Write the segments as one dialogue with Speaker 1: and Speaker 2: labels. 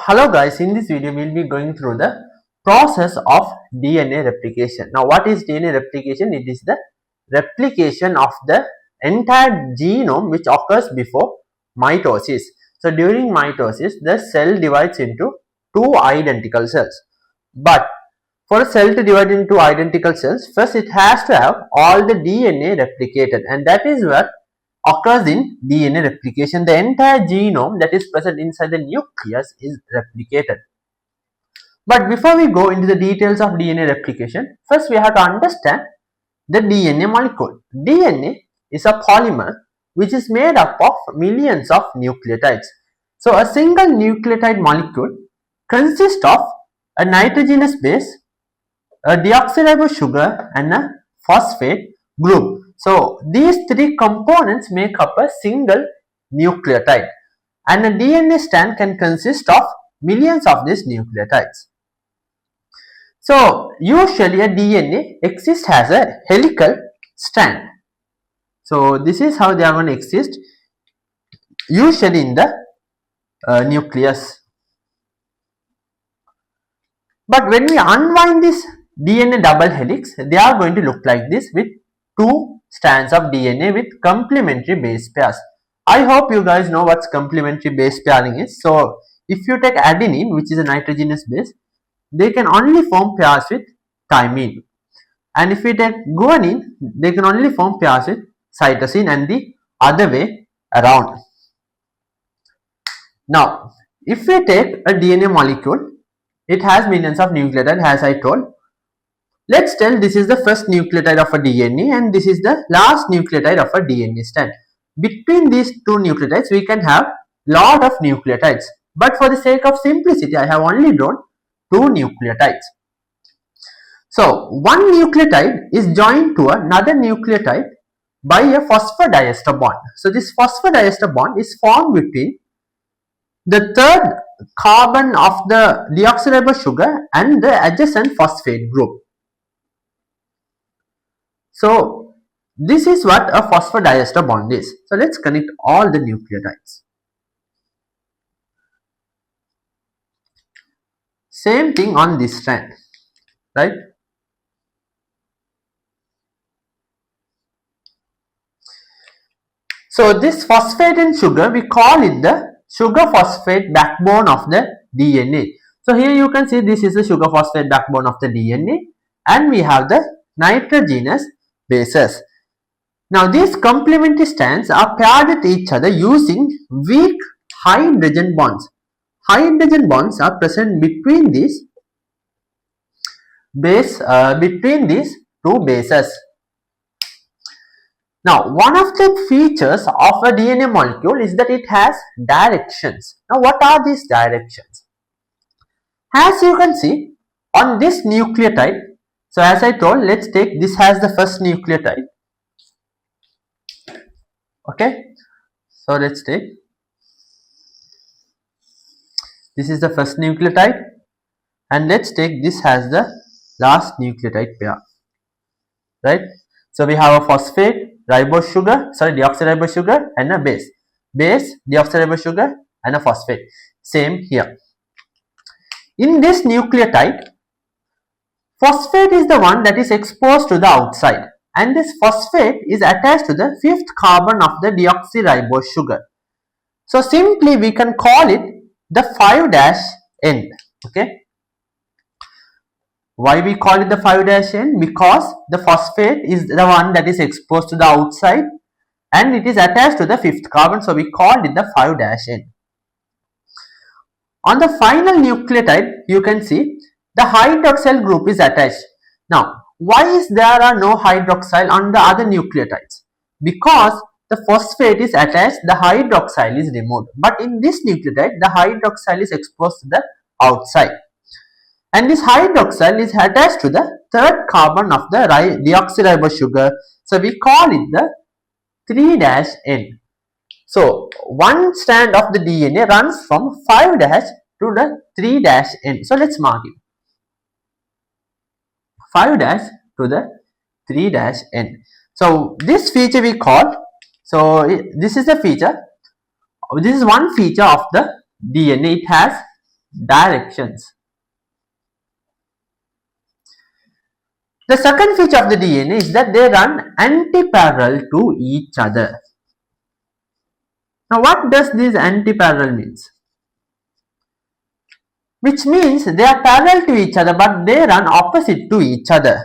Speaker 1: Hello guys, in this video we will be going through the process of DNA replication. Now what is DNA replication? It is the replication of the entire genome which occurs before mitosis. So during mitosis the cell divides into two identical cells. But for a cell to divide into identical cells, first it has to have all the DNA replicated, and that is what occurs in DNA replication. The entire genome that is present inside the nucleus is replicated. But before we go into the details of DNA replication, first we have to understand the DNA molecule. DNA is a polymer which is made up of millions of nucleotides. So a single nucleotide molecule consists of a nitrogenous base, a deoxyribose sugar and a phosphate group. So these three components make up a single nucleotide, and a DNA strand can consist of millions of these nucleotides. So usually a DNA exists as a helical strand. So this is how they are going to exist usually in the nucleus. But when we unwind this DNA double helix, they are going to look like this with two strands of DNA with complementary base pairs. I hope you guys know what complementary base pairing is. So if you take adenine, which is a nitrogenous base, they can only form pairs with thymine. And if we take guanine, they can only form pairs with cytosine, and the other way around. Now, if we take a DNA molecule, it has millions of nucleotides as I told. Let's tell this is the first nucleotide of a DNA and this is the last nucleotide of a DNA strand. Between these two nucleotides, we can have lot of nucleotides. But for the sake of simplicity, I have only drawn two nucleotides. So, one nucleotide is joined to another nucleotide by a phosphodiester bond. So, this phosphodiester bond is formed between the third carbon of the deoxyribose sugar and the adjacent phosphate group. So this is what a phosphodiester bond is. So let's connect all the nucleotides. Same thing on this strand, right? So this phosphate and sugar, we call it the sugar phosphate backbone of the DNA. So here you can see this is the sugar phosphate backbone of the DNA, and we have the nitrogenous bases. Now these complementary strands are paired with each other using weak hydrogen bonds. Hydrogen bonds are present between these two bases. Now, one of the features of a DNA molecule is that it has directions. Now, what are these directions? As you can see on this nucleotide, so as I told, let's take this as the first nucleotide. Okay, so let's take this is the first nucleotide, and let's take this as the last nucleotide pair, right? So we have a phosphate, deoxyribose sugar and a base, deoxyribose sugar and a phosphate. Same here. In this nucleotide, phosphate is the one that is exposed to the outside, and this phosphate is attached to the fifth carbon of the deoxyribose sugar. So simply we can call it the 5' end. Okay. Why we call it the 5' end? Because the phosphate is the one that is exposed to the outside and it is attached to the fifth carbon, so we called it the 5' end. On the final nucleotide, you can see the hydroxyl group is attached. Now, why is there are no hydroxyl on the other nucleotides? Because the phosphate is attached, the hydroxyl is removed. But in this nucleotide, the hydroxyl is exposed to the outside. And this hydroxyl is attached to the third carbon of the deoxyribose sugar. So we call it the 3' end. So one strand of the DNA runs from 5' to the 3' end. So let's mark it. 5' to the 3' end. So this feature we call, this is a feature, this is one feature of the DNA. It has directions. The second feature of the DNA is that they run anti-parallel to each other. Now what does this anti-parallel means? Which means they are parallel to each other but they run opposite to each other.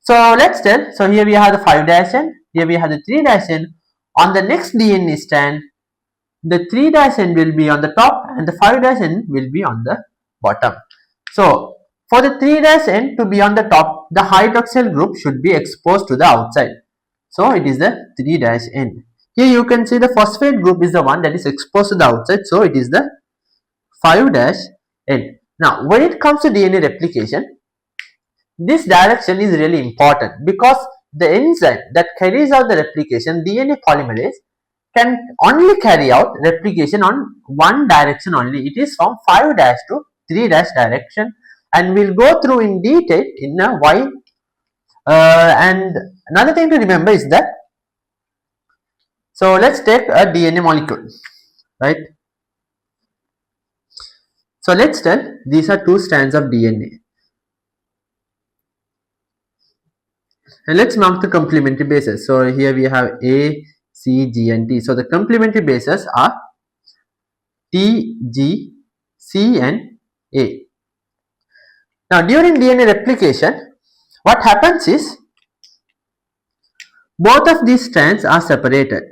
Speaker 1: So let's tell, so here we have the 5' end, here we have the 3' end. On the next DNA strand, the 3' end will be on the top and the 5' end will be on the bottom. So for the 3' end to be on the top, the hydroxyl group should be exposed to the outside. So it is the 3' end. Here you can see the phosphate group is the one that is exposed to the outside. So it is the 5' end. Now when it comes to DNA replication, this direction is really important because the enzyme that carries out the replication, DNA polymerase, can only carry out replication on one direction only. It is from 5' to 3' direction, and we'll go through in detail in a while. And another thing to remember is that, so let's take a DNA molecule, right? So let's tell these are two strands of DNA. And let's mark the complementary bases. So here we have A, C, G and T. So the complementary bases are T, G, C and A. Now during DNA replication, what happens is both of these strands are separated.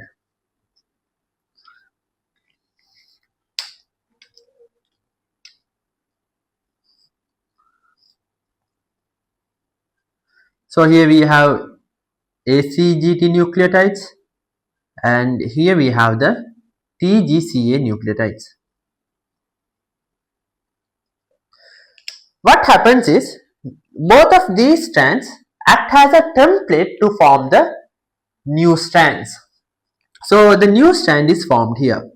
Speaker 1: So here we have ACGT nucleotides and here we have the TGCA nucleotides. What happens is both of these strands act as a template to form the new strands. So the new strand is formed here.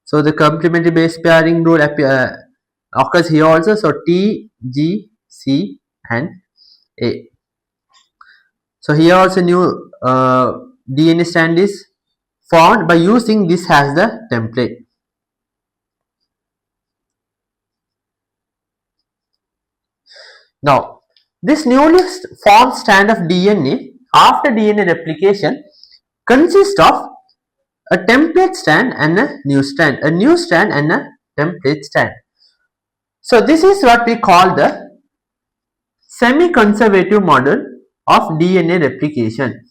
Speaker 1: So the complementary base pairing rule occurs here also. So T, G, C and A. So here also new DNA strand is formed by using this as the template. Now this newly formed strand of DNA after DNA replication consists of a template strand and a new strand and a template strand. So this is what we call the semi-conservative model of DNA replication.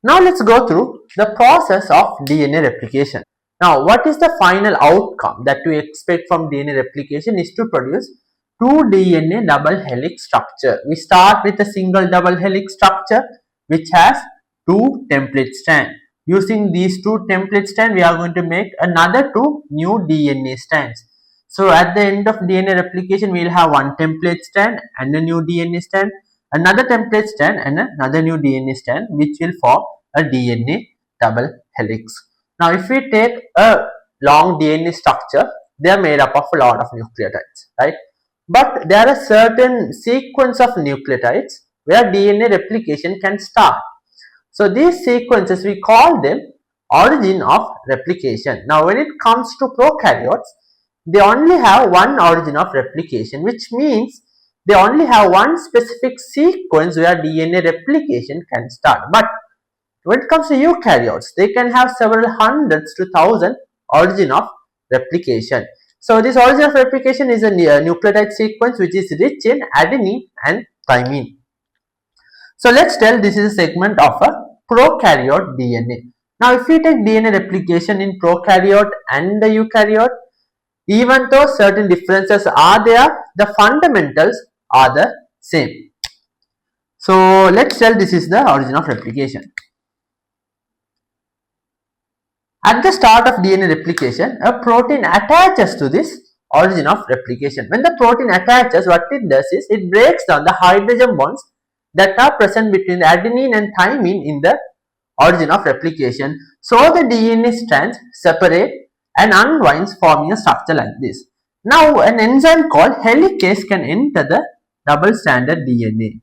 Speaker 1: Now let's go through the process of DNA replication. Now what is the final outcome that we expect from DNA replication is to produce two DNA double helix structure. We start with a single double helix structure which has two template strands. Using these two template strands, we are going to make another two new DNA strands. So at the end of DNA replication, we will have one template strand and a new DNA strand, another template strand and another new DNA strand, which will form a DNA double helix. Now if we take a long DNA structure, they are made up of a lot of nucleotides, right? But there are certain sequence of nucleotides where DNA replication can start. So these sequences, we call them origin of replication. Now when it comes to prokaryotes, they only have one origin of replication, which means they only have one specific sequence where DNA replication can start. But when it comes to eukaryotes, they can have several hundreds to thousand origin of replication. So this origin of replication is a nucleotide sequence which is rich in adenine and thymine. So let's tell this is a segment of a prokaryote DNA. Now if we take DNA replication in prokaryote and the eukaryote, even though certain differences are there, the fundamentals are the same. So let's tell this is the origin of replication. At the start of DNA replication, a protein attaches to this origin of replication. When the protein attaches, what it does is it breaks down the hydrogen bonds that are present between the adenine and thymine in the origin of replication. So the DNA strands separate and unwinds, forming a structure like this. Now an enzyme called helicase can enter the double-stranded DNA.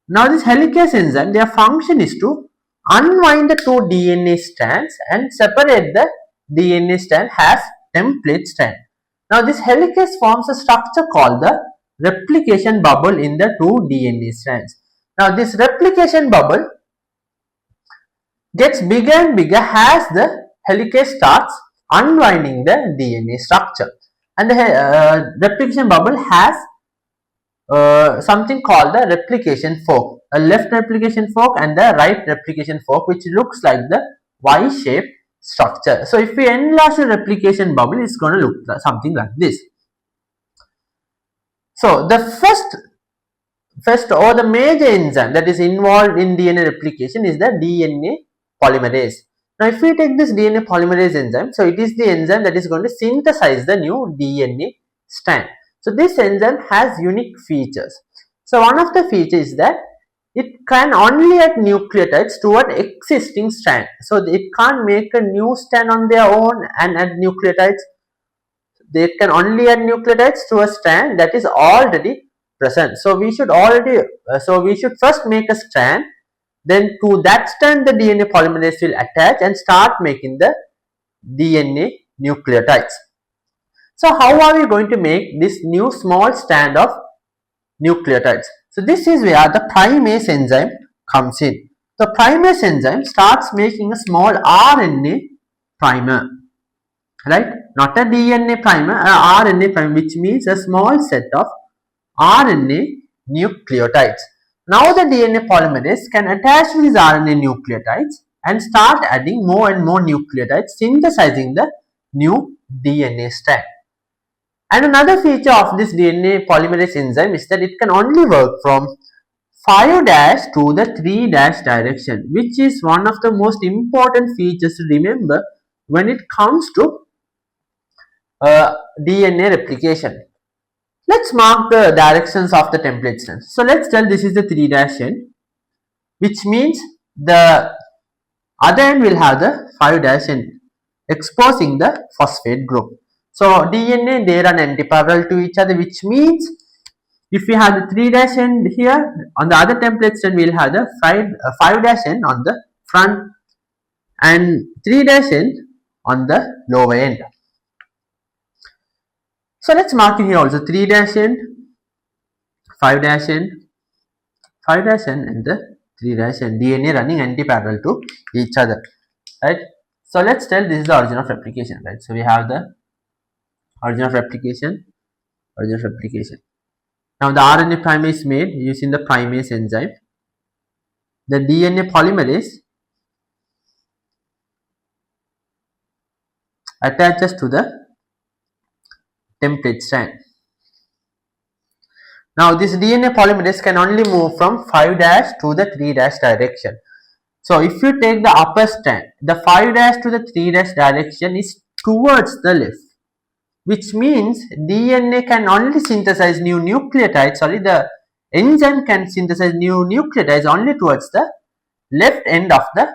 Speaker 1: Now this helicase enzyme, their function is to unwind the two DNA strands and separate the DNA strand as template strand. Now this helicase forms a structure called the replication bubble in the two DNA strands. Now this replication bubble gets bigger and bigger as the helicase starts unwinding the DNA structure, and the replication bubble has something called the replication fork, a left replication fork and the right replication fork, which looks like the Y-shaped structure. So if we enlarge the replication bubble, it's going to look like something like this. So the first or the major enzyme that is involved in DNA replication is the DNA polymerase. Now if we take this DNA polymerase enzyme, so it is the enzyme that is going to synthesize the new DNA strand. So this enzyme has unique features. So one of the features is that it can only add nucleotides to an existing strand. So it can't make a new strand on their own and add nucleotides. They can only add nucleotides to a strand that is already present. So we should first make a strand, then to that strand the DNA polymerase will attach and start making the DNA nucleotides. So how are we going to make this new small strand of nucleotides? So this is where the primase enzyme comes in. The primase enzyme starts making a small RNA primer, right? Not a DNA primer, a RNA primer, which means a small set of RNA nucleotides. Now the DNA polymerase can attach to these RNA nucleotides and start adding more and more nucleotides, synthesizing the new DNA strand. And another feature of this DNA polymerase enzyme is that it can only work from 5' to the 3' direction, which is one of the most important features to remember when it comes to DNA replication. Let's mark the directions of the template strand. So let's tell this is the 3' end, which means the other end will have the 5' end, exposing the phosphate group. So DNA, they run antiparallel to each other, which means if we have the 3' end here, on the other template strand we will have the 5' end on the front and 3' end on the lower end. So let's mark it here also, 3' end, 5' end, 5' end and the 3' end, DNA running antiparallel to each other, right? So let's tell this is the origin of replication, right? So we have the origin of replication. Now the RNA primer is made using the primase enzyme. The DNA polymerase attaches to the template strand. Now this DNA polymerase can only move from 5' to the 3' direction. So if you take the upper strand, the 5' to the 3' direction is towards the left, which means DNA can only synthesize new nucleotides, the enzyme can synthesize new nucleotides only towards the left end of the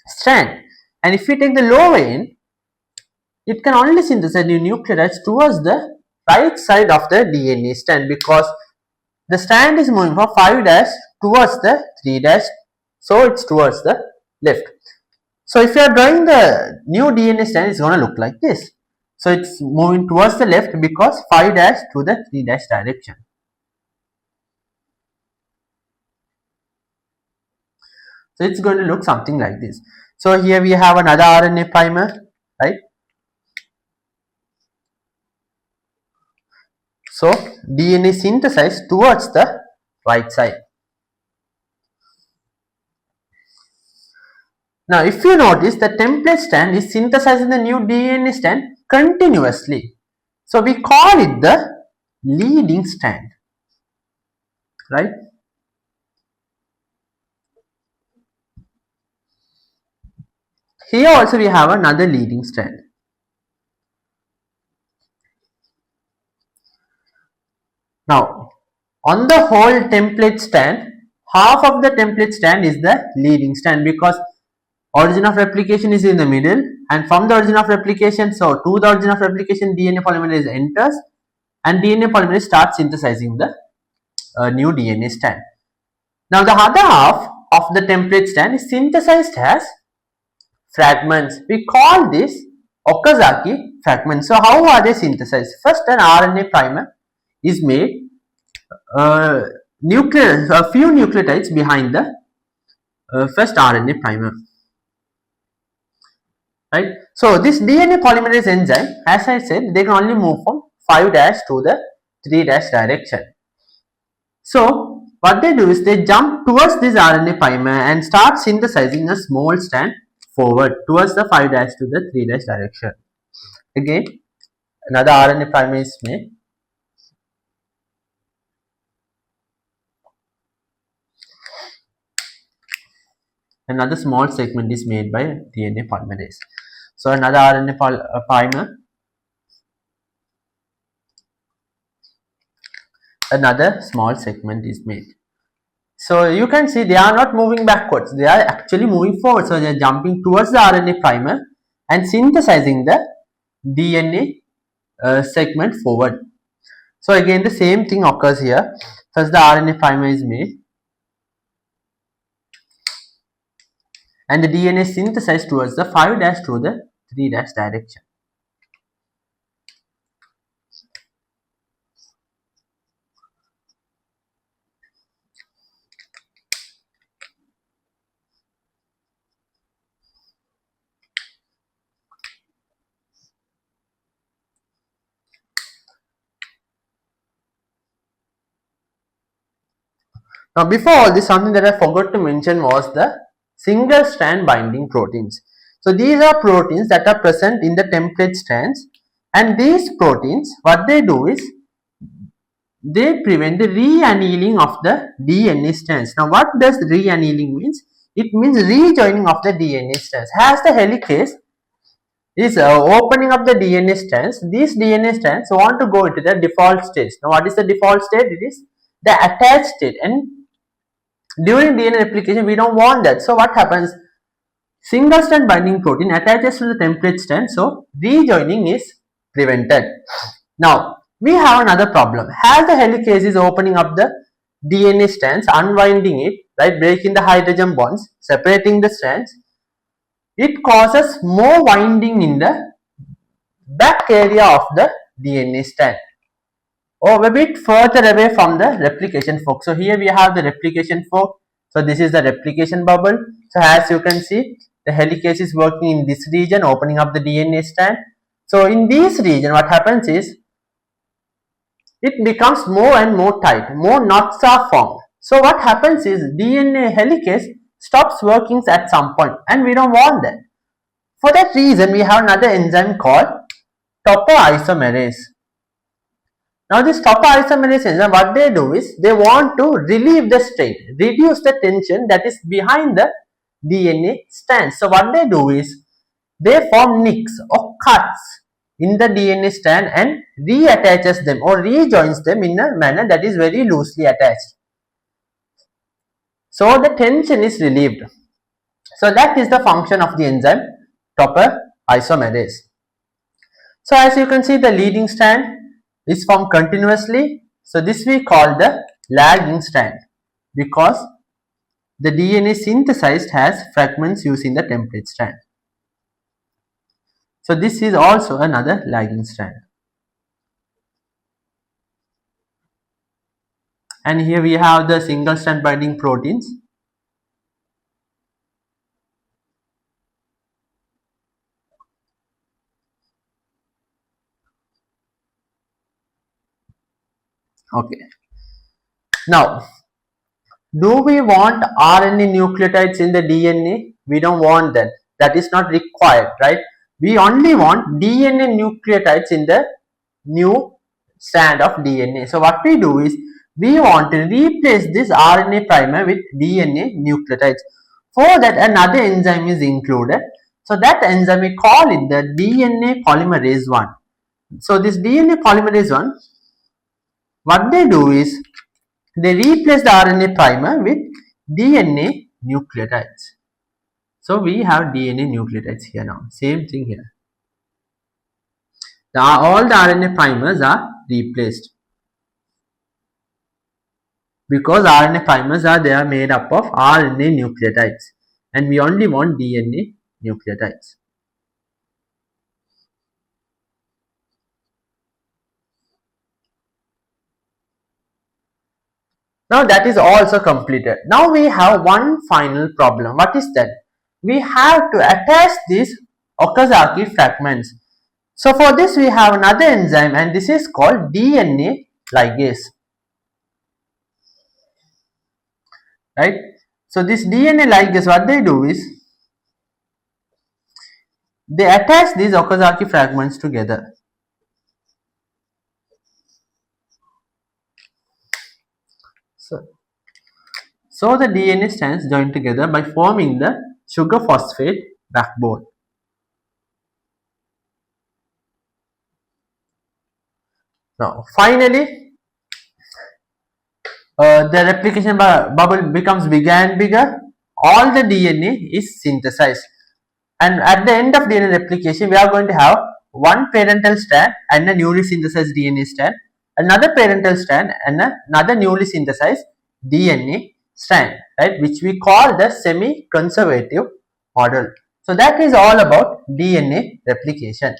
Speaker 1: strand. And if we take the lower end, it can only synthesize new nucleotides towards the right side of the DNA strand, because the strand is moving from 5' towards the 3', so it's towards the left. So if you are drawing the new DNA strand, it's going to look like this. So it's moving towards the left because 5' to the 3' direction. So it's going to look something like this. So here we have another RNA primer, right? So DNA synthesized towards the right side. Now if you notice, the template strand is synthesizing the new DNA strand continuously. So we call it the leading strand, right? Here also we have another leading strand. Now on the whole template strand, half of the template strand is the leading strand, because origin of replication is in the middle, and from the origin of replication, so to the origin of replication, DNA polymerase enters and DNA polymerase starts synthesizing the new DNA strand. Now the other half of the template strand is synthesized as fragments. We call this Okazaki fragments. So how are they synthesized? First, an RNA primer is made, a few nucleotides behind the first RNA primer. Right. So this DNA polymerase enzyme, as I said, they can only move from 5' to the 3' direction. So what they do is they jump towards this RNA primer and start synthesizing a small strand forward towards the 5' to the 3' direction. Again, another RNA primer is made. Another small segment is made by DNA polymerase. So another RNA primer, another small segment is made. So you can see they are not moving backwards, they are actually moving forward. So they are jumping towards the RNA primer and synthesizing the DNA segment forward. So again the same thing occurs here. First the RNA primer is made and the DNA is synthesized towards the 5' to the 3' direction. Now before all this, something that I forgot to mention was the single strand binding proteins. So these are proteins that are present in the template strands, and these proteins, what they do is they prevent the re-annealing of the DNA strands. Now what does re-annealing means? It means rejoining of the DNA strands. As the helicase is opening up the DNA strands, these DNA strands want to go into the default state. Now what is the default state? It is the attached state, and during DNA replication we don't want that. So what happens? Single strand binding protein attaches to the template strand, so rejoining is prevented. Now we have another problem. As the helicase is opening up the DNA strands, unwinding it, right, breaking the hydrogen bonds, separating the strands, it causes more winding in the back area of the DNA strand, or a bit further away from the replication fork. So here we have the replication fork. So this is the replication bubble. So as you can see, the helicase is working in this region, opening up the DNA strand. So in this region, what happens is it becomes more and more tight, more knots are formed. So what happens is DNA helicase stops working at some point, and we don't want that. For that reason, we have another enzyme called topoisomerase. Now this topoisomerase enzyme, what they do is they want to relieve the strain, reduce the tension that is behind the DNA strands. So what they do is they form nicks or cuts in the DNA strand and reattaches them or rejoins them in a manner that is very loosely attached. So the tension is relieved. So that is the function of the enzyme topoisomerase. So as you can see, the leading strand is formed continuously. So this we call the lagging strand because the DNA synthesized has fragments using the template strand. So this is also another lagging strand. And here we have the single strand binding proteins. Okay. Now, do we want RNA nucleotides in the DNA? We don't want that. That is not required, right? We only want DNA nucleotides in the new strand of DNA. So what we do is we want to replace this RNA primer with DNA nucleotides. For that, another enzyme is included. So that enzyme, we call it the DNA polymerase 1. So this DNA polymerase 1, what they do is they replace the RNA primer with DNA nucleotides. So we have DNA nucleotides here now. Same thing here. All the RNA primers are replaced. because RNA primers are made up of RNA nucleotides, and we only want DNA nucleotides. Now that is also completed. Now we have one final problem. What is that? We have to attach these Okazaki fragments. So for this we have another enzyme, and this is called DNA ligase. Right? So this DNA ligase, what they do is they attach these Okazaki fragments together. So the DNA strands join together by forming the sugar phosphate backbone. Now finally the replication bubble becomes bigger and bigger. All the DNA is synthesized, and at the end of DNA replication we are going to have one parental strand and a newly synthesized DNA strand, another parental strand and another newly synthesized DNA strand, right, which we call the semi-conservative model. So that is all about DNA replication.